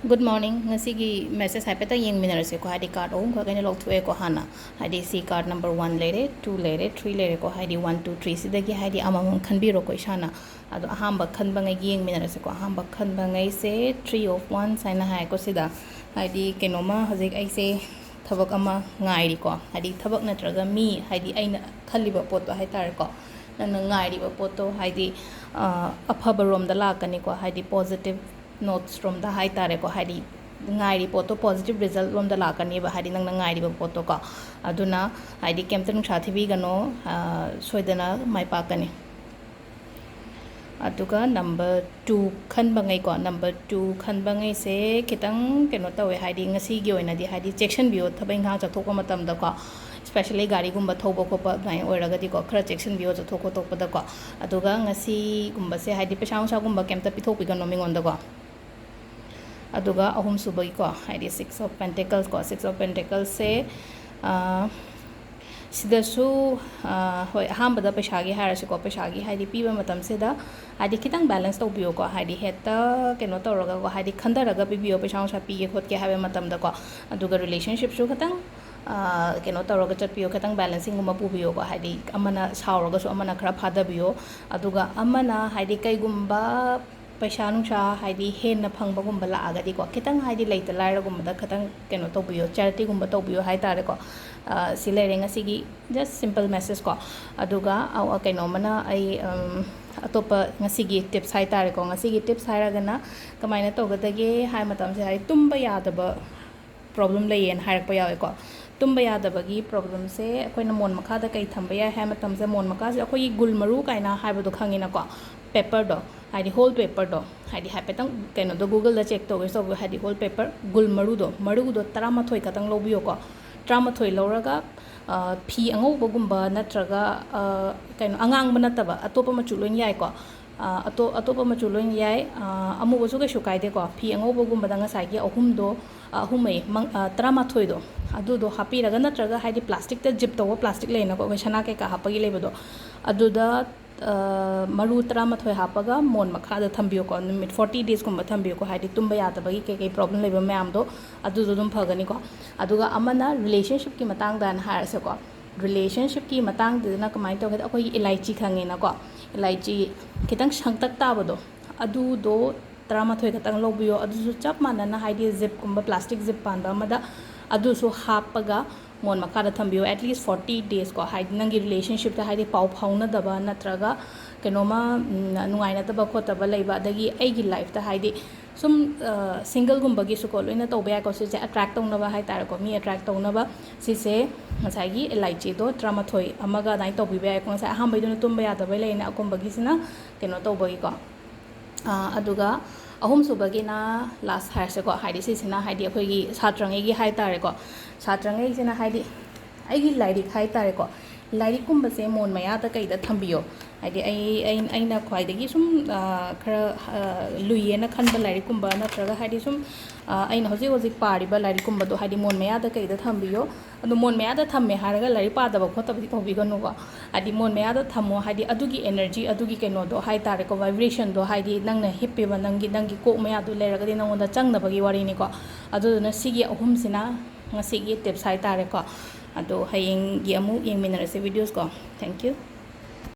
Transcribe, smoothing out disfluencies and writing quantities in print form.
Good morning. Ngasigi message haipeta yeng minarase ko hadi card om ko kanya log thue ko hana hadi C card number 1 lere 2 lere 3 lere ko hadi 1 2 3 sidagi hadi amamam khanbiro ko ishana ado ahamba khanba ngai yeng minarase ko ahamba khanba ngai se 3 of 1 saina hai ko sida hadi kenoma hajik ai se thabak ama ngai ri ko hadi thabak natraga mi hadi aina khaliba pot to hai tar ko nang ngai ri ba pot to hadi afaba rom da la kani ko hadi positive notes from the high tare ko hari ngai ri poto positive result from the la kani ba hari nang ngai ri ba poto ko aduna hari kemten sathi bi gano soidana mai pa kani aduga number 2 khan bangai ko number 2 khan bangai se kitang keno tawe hari ngasi gi oina di hari section bio thabai nga cha thokko matam da ko especially gari gumba thobo ko pa ngai oiraga di ko khara section bio cha thokko tokpa da ko aduga ngasi gumba se hari pesang sa gumba kemta pithok bi gano mingon da ko aduga ahum subai ko haidi 6 of pentacles ko 6 of pentacles se sidasu hoi ahambada paisagi harasi ko paisagi haidi piba matam se da haidi kitang balance to biyo ko haidi heta keno tawraga ko haidi khandaraga biyo paisang sa pi ge khot ke habe matam da ko aduga relationship su khatang keno tawraga chat biyo khatang balancing gumba pu biyo ko haidi amana sauraga su amana khara phada biyo aduga amana haidi kai gumba paisa nungsa haidi henna phangba gumba la aga di ko kitang haidi leita laira gumba da khatang keno to biyo charity gumba to biyo hai tare ko silere ngasigi just simple message ko aduga aw keno mana ai atopa ngasigi tips hai tare ko ngasigi tips hai ragana kamaina to gadage hai matam se hai tumba yadaba problem leyen hairak pa yawe ko tumba yadabagi problem se akoina mon makha da kai thamba ya hai matam se mon makha se akoi gulmaru kaina haibadu khangina ko paper do haidi whole paper do haidi hapetang keno do google da check to ge so haidi whole paper gulmaru do taramathoi katang lobiyo ko taramathoi loraga phi angau gumba natraga keno angang banataba atopa machu loin yai ko atopa machu loin yai amu bosu ke shukai de ko phi angau gumba da ngasai gi ahum do ahumai taramathoi do adu do happy raga natraga haidi plastic ta zip to plastic leina ko shana ke ka hapagi lebado aduda maru taramathoi hapaga mon makha da thambiyo ko numit 40 days kumba thambiyo ko haidi tumba yadabagi ke problem leba mayam do adu dum phagani ko aduga amana relationship ki matang dan harse ko relationship ki matang de na kamai to khada akoi elaichi khange na ko elaichi kitang sangtak tabado adu do taramathoi khatang lobiyo adu su chap manana haidi zip kumba plastic zip panda amada adu su hapaga mon makha da thambiyo at least 40 days ko haidi nangi relationship ta haidi pau phauna daba natraga kenoma nungai na taba khotaba leiba dagi aigi life ta haidi sum single gumba gi su ko loina to ba ko se attract tong na ba hai tar ko mi attract tong na ba si se ngasai gi elaichi do drama thoi amaga dai to bi ba ko sa ham bai do tum ba ya da bai leina akom ba gi sina keno to bai ko aduga ahum subagi na last hair se ko haidi si sina haidi akhoi gi satrangai gi hai tar ko satrangai sina haidi aigi lairik hai tar ko lairik kum ba se mon maya ta kai da thambiyo haidi ai na khwai da gi sum khara luye na khan ba lairik kum ba na traga haidi sum ai na hoji hoji pari ba lairik kum ba do haidi mon maya da kai da thambiyo adu mon maya da thamme haraga lairik pa da ba khota bi thobi ganu ko adi mon maya da thamo haidi adugi energy adugi keno do hai tar ko vibration do haidi nangna hippe ba nangi ko maya do leraga di nangonda changna bagi wari ni ko adu na sigi ahum sina ngasigi tips hai tar ko ado hayeng gi amu yeng minarase videos ko thank you